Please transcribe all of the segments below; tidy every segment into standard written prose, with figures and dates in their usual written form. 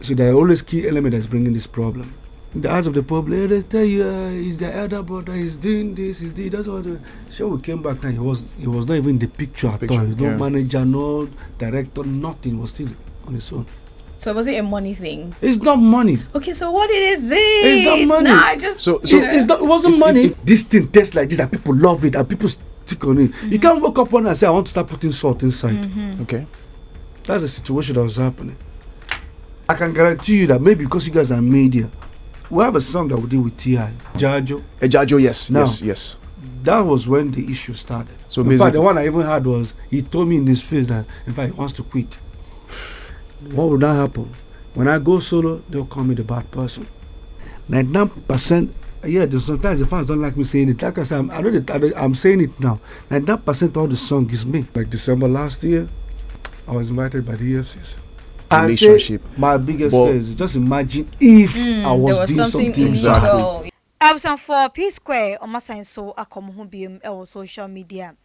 So there are always key element that's bringing this problem. In the eyes of the public, they tell you he's the elder brother, he's doing this, he's doing that's what. So we came back now, he was not even in the picture at all. No manager, no director, nothing. He was still on his own. So was it a money thing? It's not money. Okay, so what is it? It's not money. Nah, just it's not. It wasn't money. This thing tastes like this, and people love it, and people stick on it. You can't wake up one and say, "I want to start putting salt inside." Okay, that's the situation that was happening. I can guarantee you that maybe because you guys are media, we have a song that we did with T.I. Jajo. Jajo, yes, now, yes. That was when the issue started. So in fact, the one I even had was he told me in his face that in fact he wants to quit. What would that happen? When I go solo, they'll call me the bad person. 99%, yeah, sometimes the fans don't like me saying it. Like I said, I'm saying it now. 99% of all the song is me. Like December last year, I was invited by the EFCC. Relationship. My biggest fear is just imagine if I was doing something exactly. I was on for P Square on my sign so I come home be social media.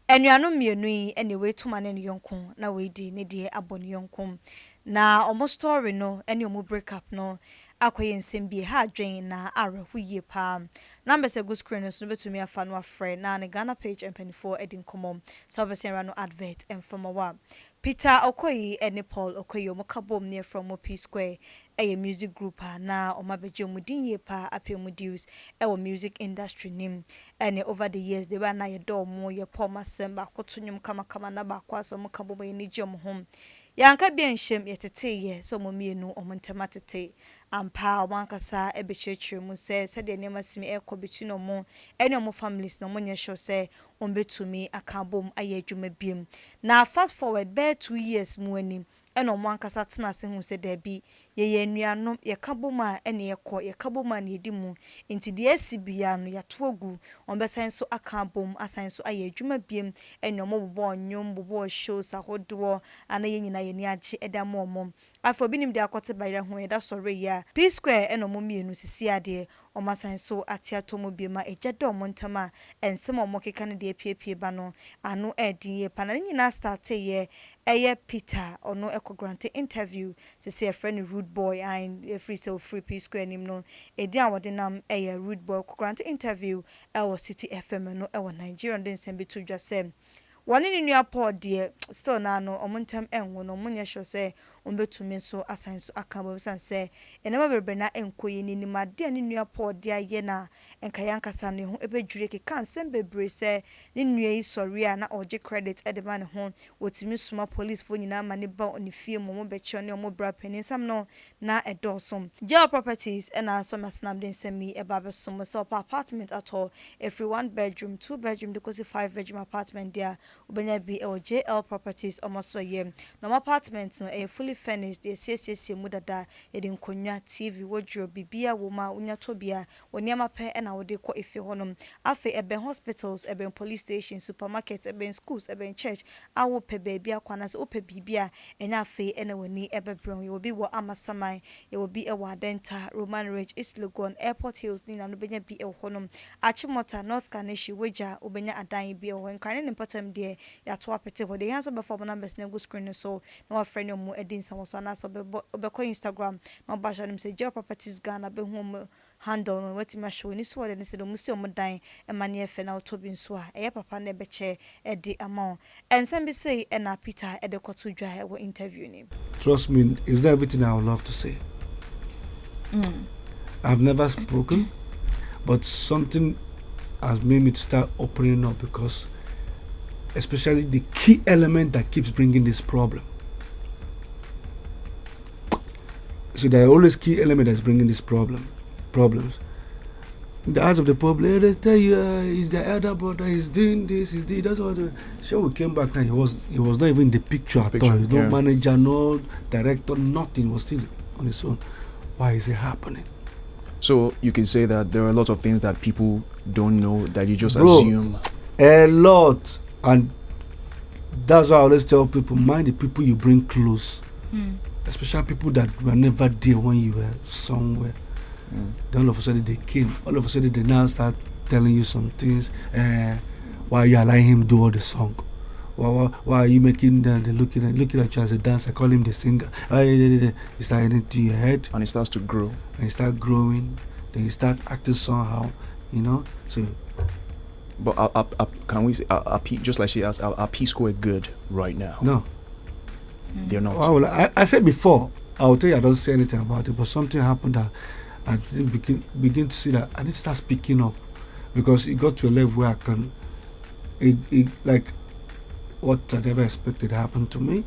And you are no me anyway to man and yonkon na we di ne de abon yonkon na almost story no any omo break up no akoye nsem bi ha dwen na arehu ye pa number say go screen so betumi afa no afre na ne Ghana page MP4 edin komom so be say no advert and from wa Peter Okoye and Paul Okoye omokabom near from P Square a music group na omabeje omudin ye pa apemudus e music industry nim and over the years they were na ye do mo ye Paul Masemba kotunyum kama na ba kwaso omokabom ye ni jom home yanka bi enshem yetete ye so momienu omontematete ampa wankasa ebechechire mu se de nema simi ekobetwi no mo ene omo families no monye show se ombetumi akabom aye adwuma biem na fast forward be 2 years mu anim ene omo ankasa tena se hu se da bi ye anuanom ye kaboma ene ye kaboma na yedi mu enti de asibia no yatogu ombesan so akabom asan so aye adwuma biem ene omo bobo onyom bobo shows ahodo ana ye nyina ye ni age edam omo afọ binim de akote bayra ho eda sori ya P Square eno mo mienu sisi ade o masan so ate atomo biema ejeda omo ntama ensem omo keka ne de apiepie ba no anu edin ye pana nyina start ye eye Peter ono eko grant interview sisi a friend rude boy and free so free P Square nim no edi awode nam eye rude boy grant interview ewo City FM no ewo Nigeria den sembe to dwasem wani ni nua Paul de still na no omontam enwo no monye sho se ombetumi so asan so akabo san se enema berbe na enkoye ni ni made ni nua Paul de aye na enkayanka san ne ho ebedwure ke kan sem bebre se ni nua yi sori a na oje credit edema ne ho wotimi suma police fo nyina ma ne ba oni fie mo becho ne omo bra penin sam no na edosom jail properties na so masnam den semi eba be so so apartment at all every 1 bedroom 2 bedroom de kosi 5 bedroom apartment there ubenya bi JL properties almost a year no apartments no a fully furnished the CCC mudada edin konwa TV wardrobe bibia woma unya tobia woniama pe na wode ko efe honom afi ebe hospitals ebe police station supermarket ebe schools ebe church awo pe bibia kwana se ope bibia enya afi ena woni ebe bron ye obi wo amasaman ye obi e wa denta Roman Ridge East Legon Airport Hills ni na no benya bi e honom Achimota North Kaneshi weja obenya adan bi e ho nkran ne important de ya to apete ho de yanso be form numbers na go screen so na wa friend mu edin sam so na so be ko Instagram na ba sha nim say Jail Properties Ghana be hu handle no wati ma show ni so de ne se do musi omo dan e mane efe na otobi so a e papa na be che e de amount ensem be say e na Peter e de koto dwa e wo interview ni. Trust me, it's not everything I would love to say. I've never spoken, but something has made me to start opening up because especially the key element that keeps bringing this problem. So there are always key element that's bringing this problems. In the eyes of the public, they tell you he's the elder brother, he's doing this, he's doing that's what. So we came back now, he was not even in the picture at all. No manager, no director, nothing. He was still on his own. Why is it happening? So you can say that there are a lot of things that people don't know that you just assume. A lot. And that's why I always tell people, mind the people you bring close. Especially people that were never there when you were somewhere. Then all of a sudden they came. All of a sudden they now start telling you some things. Why you allowing him do all the song? why are you making them looking at you as a dancer? Call him the singer. You start heading to your head, And it starts to grow. and you start growing. Then you start acting somehow, So But can we say, just like she asked, are P Square good right now? no. They're not. I said before, I will tell you I don't say anything about it, but something happened that I didn't begin to see that I need to start speaking up, because it got to a level where I can, like what I never expected happened to me,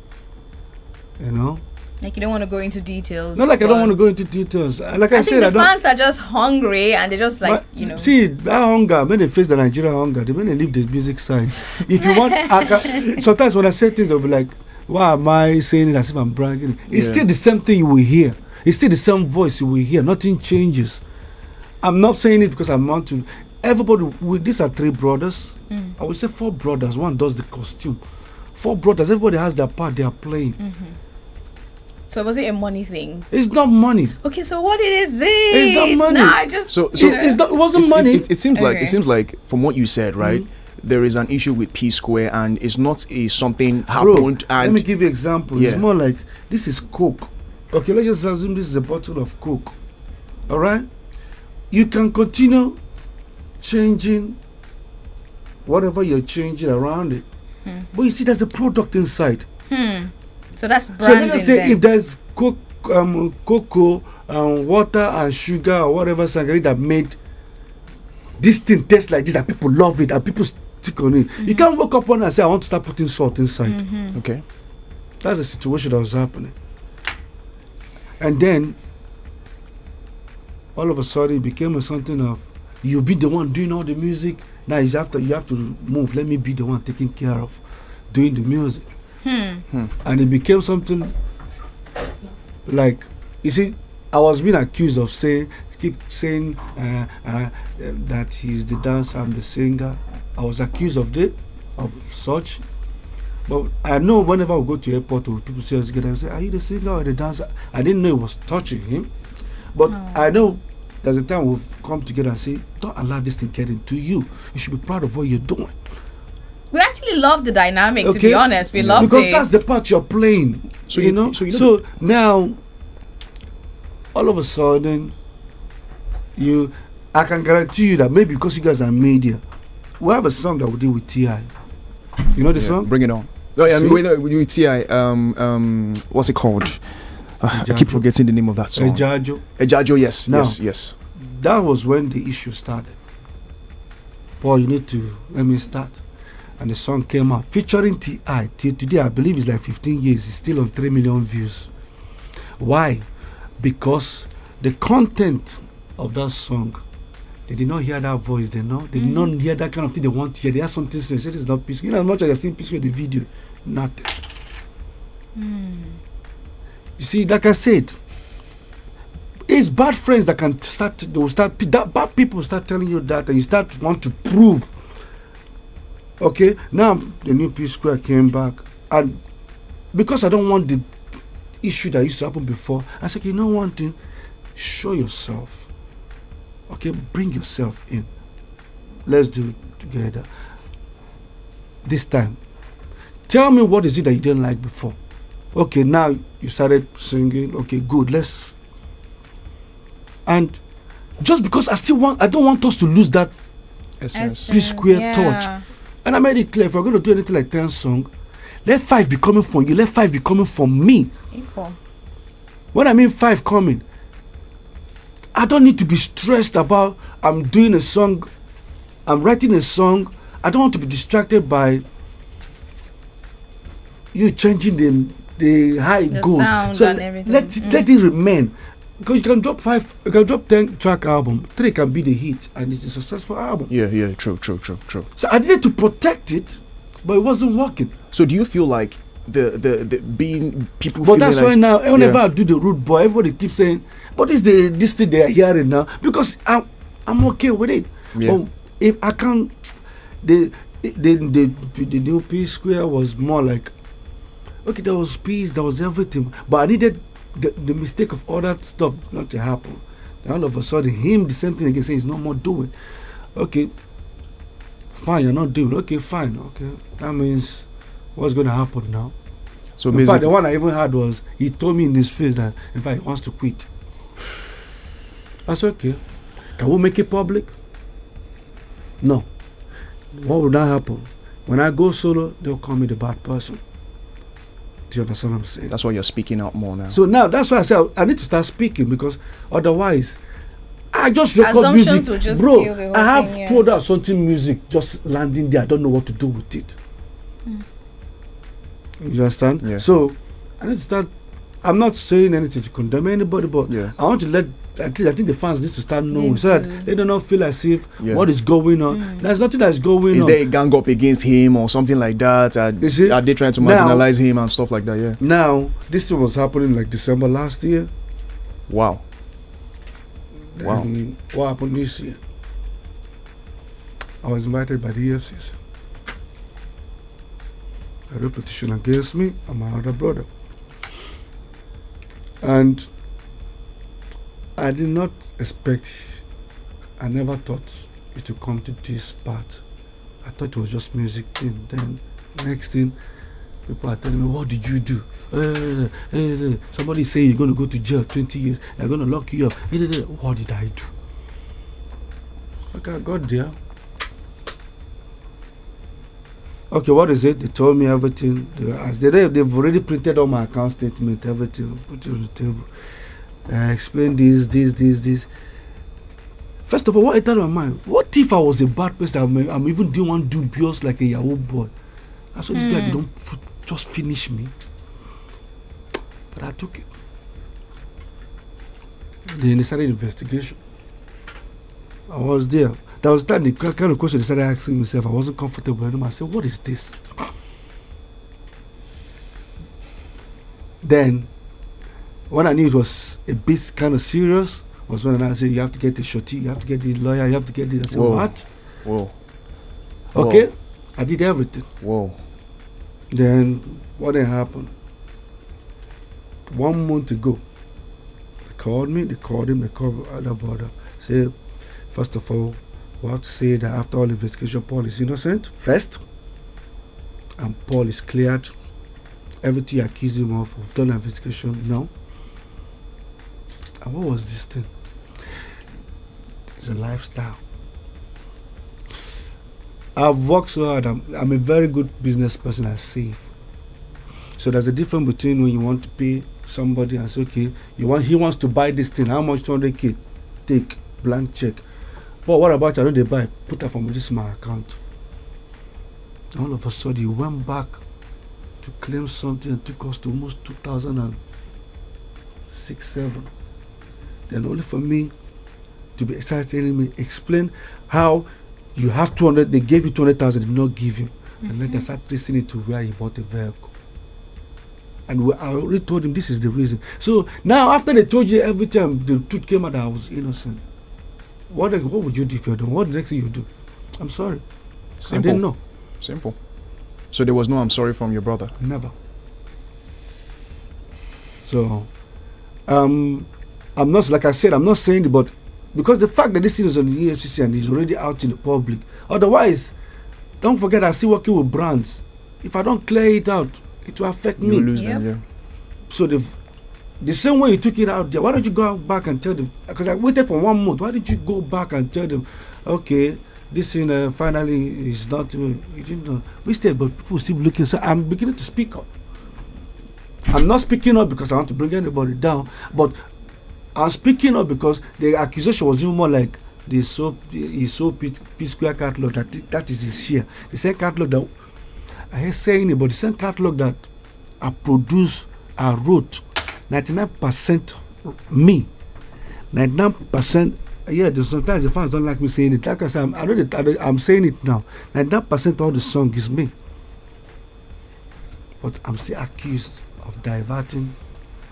Like you don't want to go into details. Not like I but don't want to go into details. Like I I think said, the I don't. fans are just hungry and they're just like, But see, that hunger, when they face the Nigerian hunger, they when they leave the music side. If you want, sometimes when I say things, they'll be like, why am I saying it as if I'm bragging? It's still the same thing you will hear. It's still the same voice you will hear. Nothing changes. I'm not saying it because I want to. Everybody, these are 3 brothers. I would say 4 brothers. One does the costume. 4 brothers. Everybody has their part they are playing. So was it a money thing? It's not money. Okay, so what is it? It's not money. Nah, I just So It's not, it wasn't money. It seems like Okay. from what you said, right? There is an issue with P Square, and it's not something Bro, happened. let And me give you an example. Yeah. It's more like, this is Coke. Okay, let's just assume this is a bottle of Coke. All right? You can continue changing whatever you're changing around it. But you see, there's a product inside. so that's So branding. let's say then. if there's cocoa, water and sugar or whatever sangria that made this thing taste like this and people love it and people stick on it. You can't wake up one and say, I want to start putting salt inside. okay, That's the situation that was happening. And then all of a sudden it became something of, you be the one doing all the music. Now you have to move. Let me be the one taking care of doing the music. And it became something like, you see, I was being accused of keep saying that he's the dancer, I'm the singer. I was accused of such. But I know whenever I go to airport or people see us together, they say, are you the singer or the dancer? I didn't know it was touching him. But I know there's a time we'll come together and say, don't allow this thing get into you. You should be proud of what you're doing. we actually love the dynamic, to be honest. We love because it. that's the part you're playing. So you know. So now, all of a sudden, I can guarantee you that maybe because you guys are media, we have a song that we did with T.I. You know the song? Bring it on. Oh yeah, with T.I. What's it called? I keep forgetting the name of that song. Ejajo. Yes, Now, yes. That was when the issue started. Paul, you need to let me start. And the song came out featuring T.I. Till today, I believe it's like 15 years. It's still on 3 million views. Why? Because the content of that song, they did not hear that voice. They did not hear that kind of thing they want to hear. They have something to say. It's not peaceful. You know, as much as I see peaceful in the video, nothing. You see, like I said, it's bad friends that can bad people start telling you that, and you start want to prove. Okay, now the new P Square came back, and because I don't want the issue that used to happen before, I said, you know one thing, show yourself. Okay, bring yourself in. Let's do it together. This time, tell me what is it that you didn't like before. Okay, now you started singing. Okay, good. And just because I don't want us to lose that Essence. P Square touch. And I made it clear, if we're going to do anything like 10 songs, let 5 be coming from you, let 5 be coming from me. Equal. When I mean 5 coming, I don't need to be stressed about I'm doing a song, I'm writing a song. I don't want to be distracted by you changing the how it The goes. sound So and everything. let it remain. Because you can drop 10 track album, 3 can be the hit and it's a successful album. Yeah, true. So I needed to protect it, but it wasn't working. So do you feel like the being people? But feeling that's like, why now whenever I do the rude boy, everybody keeps saying, "But this thing they are hearing now," because I'm okay with it. Yeah. But if I can't, the new P Square was more like, okay, there was peace, there was everything, but I needed the mistake of all that stuff not to happen. And all of a sudden, the same thing again, saying he's no more doing. Okay, fine, you're not doing. Okay, fine. Okay, that means what's going to happen now? So In basically, fact, the one I even had was, he told me in his face that, in fact, he wants to quit. I said, okay. Can we make it public? No. What would that happen? When I go solo, they'll call me the bad person. Do you understand what I'm saying? that's why you're speaking out more now. So now, that's why I said I need to start speaking, because otherwise, I just record Assumptions music. will just Bro, kill the whole I have thing, yeah. thrown out something music just landing there. I don't know what to do with it. You understand? Yeah. So I need to start. I'm not saying anything to condemn anybody, but Yeah. I want to let, at least I think the fans need to start knowing, so Need to- that they do not feel as if Yeah. what is going on. There's nothing that's going Is on. there a gang up against him or something like that? You see? Are they trying to Now- marginalize him and stuff like that? Yeah. Now, this thing was happening like December last year. Wow. Wow. And what happened this year? I was invited by the EFCC. A repetition against me and my other brother. And I did not expect, I never thought it would come to this part. I thought it was just music thing. Then next thing, people are telling me, what did you do? Somebody say you're going to go to jail 20 years. They're going to lock you up. What did I do? Okay, I got there. Okay, what is it? They told me everything. They've already printed all my account statement, everything, put it on the table. I explained this. First of all, what entered my mind? What if I was a bad person? I'm even doing one dubious like a Yahoo boy. I saw this guy, they don't just finish me. But I took it. Then they started investigation. I was there. That was the kind of question they started asking myself. I wasn't comfortable anymore. I said, what is this? Then, when I knew it was a bit kind of serious, was when I said, you have to get a shorty, you have to get the lawyer, you have to get this. I said, Whoa. what? Whoa. Okay, Whoa. I did everything. Whoa. Then, what then happened? 1 month ago, they called me, they called him, they called other brother. Say, first of all, we have to say that after all investigation, Paul is innocent, first, and Paul is cleared. Everything you accuse him of, we've done an investigation, no. And what was this thing? It's a lifestyle. I've worked so hard. I'm a very good business person. I save. So there's a difference between when you want to pay somebody and say, okay, he wants to buy this thing. How much? 200K. Take blank check. But what about I know they buy? Put that from this is my account. All of a sudden, he went back to claim something and took us to almost 2006, 7. Then only for me to be excited, telling me, explain how you have 200. They gave you 200,000, did not give you, and let us start tracing it to where he bought a vehicle. And I already told him this is the reason. So now, after they told you every time the truth came out that I was innocent, what would you do if you're done? What the next thing you do? I'm sorry. Simple. I didn't know. Simple. So there was no I'm sorry from your brother? Never. So, I'm not, like I said, I'm not saying it, but because the fact that this thing is on the EFCC and is already out in the public, otherwise, don't forget I'm still working with brands. If I don't clear it out, it will affect You me. will lose Yep. them, yeah. So the same way you took it out there, why don't you go back and tell them? Because I waited for 1 month. Why did you go back and tell them, okay, this thing finally is not, you didn't know. We stayed, but people still looking. So I'm beginning to speak up. I'm not speaking up because I want to bring anybody down, but I'm speaking up because the accusation was even more like he sold P Square catalog. That is his share. The same catalog that I hate saying it, but the same catalog that I produced, I wrote, 99% me, 99%. Yeah, sometimes the fans don't like me saying it. Like I said, I know that I'm saying it now. 99% of the song is me, but I'm still accused of diverting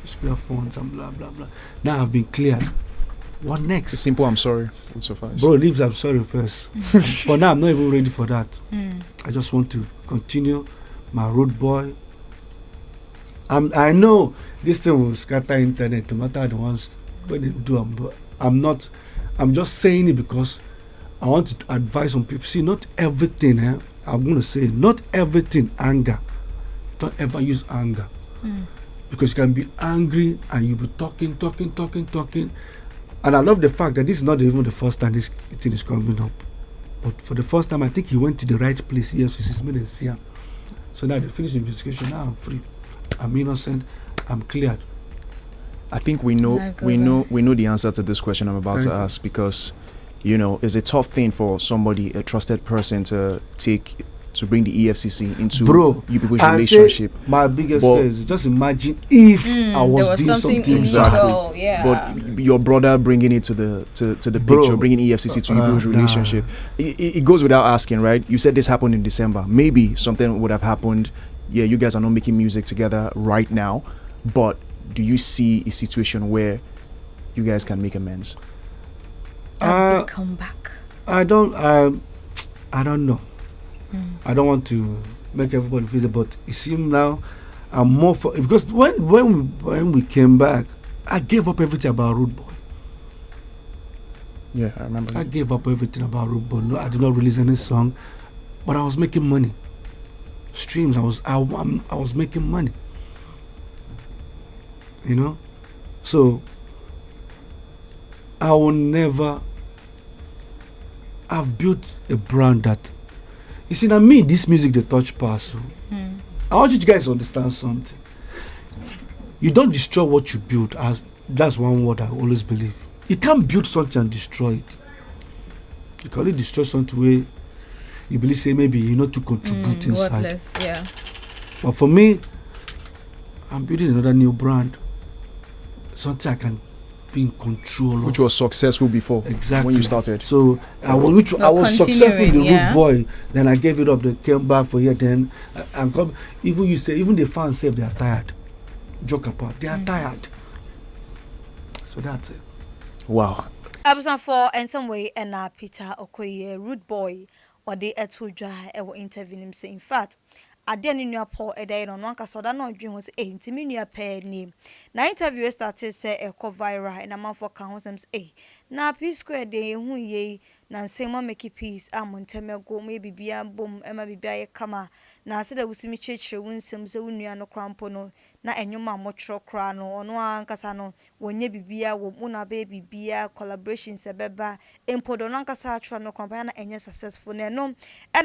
square funds and blah blah blah. Now I've been cleared. What next? A simple I'm sorry would suffice. Bro, leaves I'm sorry first. But now I'm not even ready for that. I just want to continue my road boy. I know this thing will scatter internet no matter the ones when they do them, but I'm not. I'm just saying it because I want to advise on people. See, not everything, I'm going to say, not everything anger. don't ever use anger. Because you can be angry and you'll be talking. And I love the fact that this is not even the first time this thing is coming up. But for the first time, I think he went to the right place. EFCC made a see. So now they finish the investigation. Now I'm free. I'm innocent. I'm cleared. I think we know the answer to this question I'm about to ask, because it's a tough thing for somebody, a trusted person, to bring the EFCC into you people's relationship. My biggest fear is just imagine if I was doing something exactly. Yeah. But your brother bringing it to the picture, bringing EFCC to people's relationship. It goes without asking, right? You said this happened in December. Maybe something would have happened. Yeah, you guys are not making music together right now, but do you see a situation where you guys can make amends? Come back. I don't know. I don't want to make everybody feel it, but it seems now I'm more for, because when we came back, I gave up everything about Rude Boy. Yeah, I remember. I gave up everything about Rude Boy. No, I did not release any song, but I was making money. Streams, I was making money. So I will never. I've built a brand that, you see, now me, this music, the touch pass. I want you guys to understand something. You don't destroy what you build. That's one word I always believe. You can't build something and destroy it. You can only destroy something where you believe, say, maybe you know to contribute inside. Worthless, yeah. But for me, I'm building another new brand. Something I can be in control of. Which was successful before. Exactly. When you started. So I was successful in the Rude Boy. Then I gave it up. They came back for here. Then even the fans say they are tired. Joke apart. They are tired. So that's it. Wow. I was on for in some way and Peter Okoye Rude Boy or the etu dry ever interview him say in fact I didn't know Paul a day on one cast or that no dream was 80 million per name. Na interview started say a co viral and a month for councils na P square day who ye na same make peace amonteme go maybe bia boom ema bibia kama na se da wusimi chechire wunsem se wunua no krampo no na enyoma mochro kra no ono ankasa no wonye bibia wo una be bibia collaboration se beba empodo no ankasa atro no krampo na enye successful na no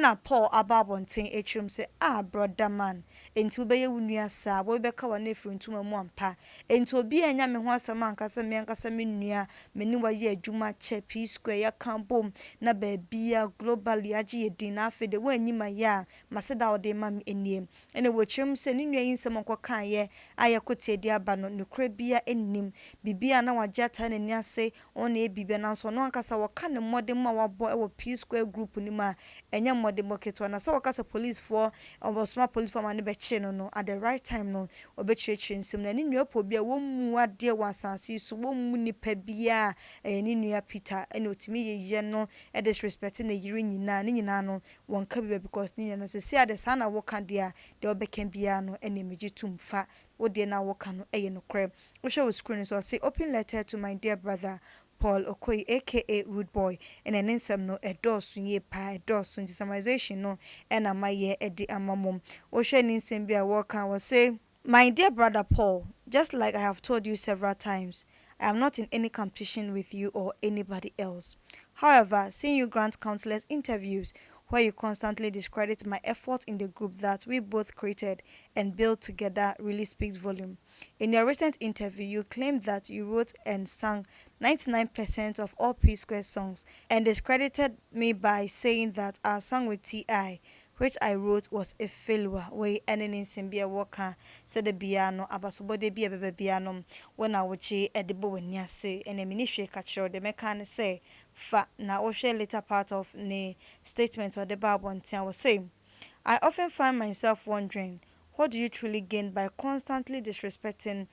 na Paul ababonten echrim se brother man enti wo beye wunua sa wo be ka wa na frintuma mu ampa enti obi anya me ho asama ankasa me ankasa me nua me ni wa ye adwuma che P square ya kan bom na bebia globally agi edin na afede wanyima ya maseda ode mam eniem ene wochim se ni nua yinsem nkokan ye ayekote di aba no nukre bia ennim bibia na wajata na ni ase on e bibia na so no ankasa woka ne modem ma wabo e wo P square group ni ma enya modem boketo na so wakasa police for obosma police for man be che no at the right time no obechire nsem na ni nua po bia wo mu ade wasansi so wo mu nipa bia ni nua Peter ene otimi ye no e disrespect na yiri nyina ni nyina no won ka bia because ni nyina se ade sana wo ka dia de obeken bia no ene meji tumfa wo de na wo ka no eye no krem wo show screen so say open letter to my dear brother Paul Okoye aka Rude Boy and an ensem no edosu ye pa edosu summarization no ena maye edi amamom wo show ni nsem bia wo kan wo say my dear brother Paul, just like I have told you several times, I am not in any competition with you or anybody else. However, seeing you grant countless interviews where you constantly discredit my effort in the group that we both created and built together really speaks volume. In your recent interview, you claimed that you wrote and sang 99% of all P Square songs and discredited me by saying that our song with T.I., which I wrote, was a failure. We ending in Simbia Walker said the piano, Abasobode be a baby piano when I would che at the bow and yase and a ministry catcher the mechanic say fa now or share later part of ne statement or the Bible and I was saying I often find myself wondering what do you truly gain by constantly disrespecting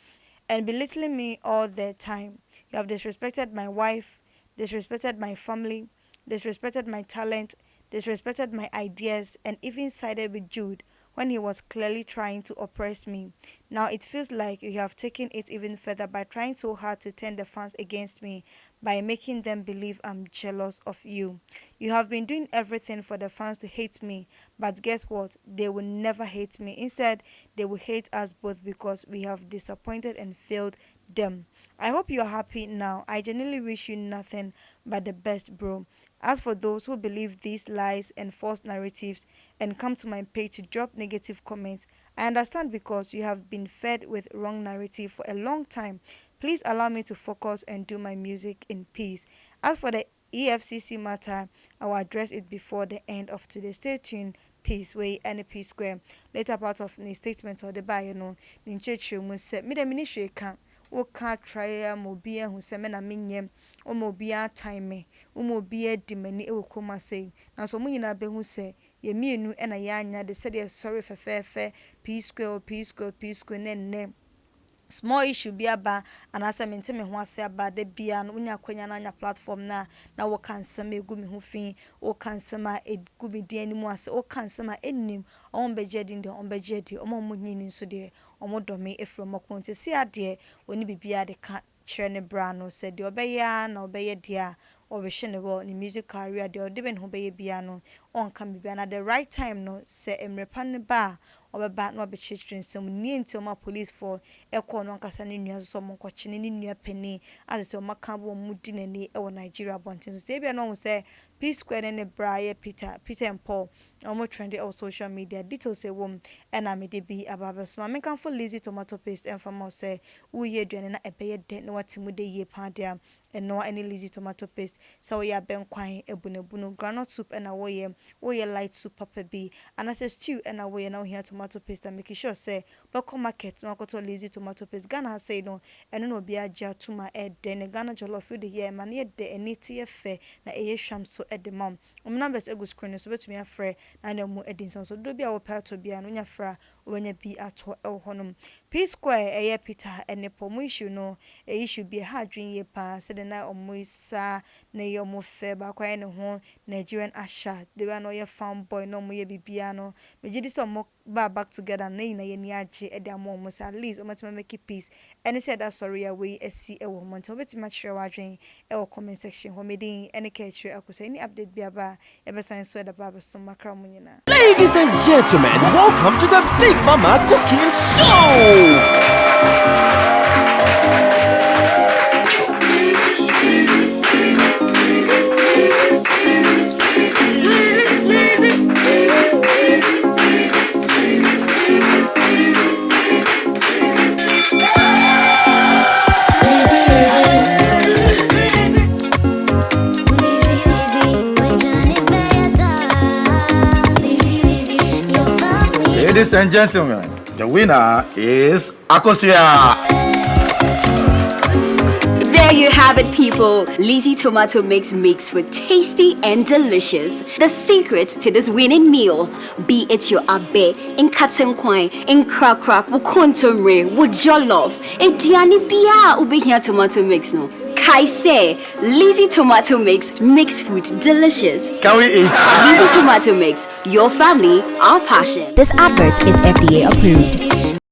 and belittling me all the time? You have disrespected my wife, disrespected my family, disrespected my talent, disrespected my ideas, and even sided with Jude when he was clearly trying to oppress me. Now it feels like you have taken it even further by trying so hard to turn the fans against me by making them believe I'm jealous of you. You have been doing everything for the fans to hate me, but guess what? They will never hate me. Instead, they will hate us both because we have disappointed and failed them. I hope you are happy now. I genuinely wish you nothing but the best, bro. As for those who believe these lies and false narratives and come to my page to drop negative comments, I understand because you have been fed with wrong narrative for a long time. Please allow me to focus and do my music in peace. As for the EFCC matter, I will address it before the end of today. Stay tuned. Peace way and a peace square. Later part of the statement or the bio no. Ninche mu se me de ministry kan. O ka try mo bia hu se me na menyem. O mo bia time me. O mo bia di mani e wo kroma sei. Na so mo nyina be hu se ye mienu e na ya anya de se de sorry fefefe peace square ne small issue be aba and as I maintain me ho ase aba de bia no nya kwanya na nya platform na wo kansem egu me ho fin wo kansem a egu me di animu ase wo kansem a enim on begedi de on begedi o mo nyini so de o mo do me efro mo konte si ade oni bibia de ka kire ne bra no se de obeya na obeye dia obehye ne wo ni music career de odebe ne ho beye bia no on kan bibia na the right time no se emrepa ne ba obeba na obechechire nsem ni enti o ma police for ekọ no nkasa ne nua so mo nkọche ne nua pani as se o maka bo mudi nani e wo Nigeria bontin so se bia no se P Square ne Brian Peter and Paul omo trendy on social media details say wom e na me de bi ababa so me kan for lazy tomato paste and famo say wo ye aduane na ebeye de na watimu de ye pa dia and no any lazy tomato paste so we ya ben kwan ebunebuno granite soup and wo ye light soup papa bi and as a stew and wo ye na here tomato paste and make sure say bako market na koto lazy tomato paste Ghana say no eno no bi aja tuma e de ne Ghana jollof de ye man ye de eniti efe na eye hwam so e de mam numbers ego screen so betumi afre na na mu edin so do bia wo pato bia no nya fra wanya bi ato e honum P Square eye Peter ene pomu issue no e issue bi ha dwen ye pa se de na omuisa na ye omufe ba kwa ne ho Nigerian Asha de wa no ye fanboy no mu ye bibia no me gidi so mo ba back together na ye ni age e de amo so at least o matima make peace and said that sorry away esi e wo monte obetima kire wa dwen e wo comment section ho medin ene ka kire akosa any update bi aba e be sign so da ba so makra mu nyina. Ladies and gentlemen, welcome to the Big Mama Cooking Show. Ladies and gentlemen, the winner is Accuses. There you have it, people. Lazy tomato mix makes for tasty and delicious. The secret to this winning meal, be it your abe, in cotton coin, in crack, wukontomre, wujollof, diani bia ube here tomato mix no. Kaise, Lazy tomato mix makes food delicious. Can we eat? Lazy tomato mix, your family, our passion. This advert is FDA approved.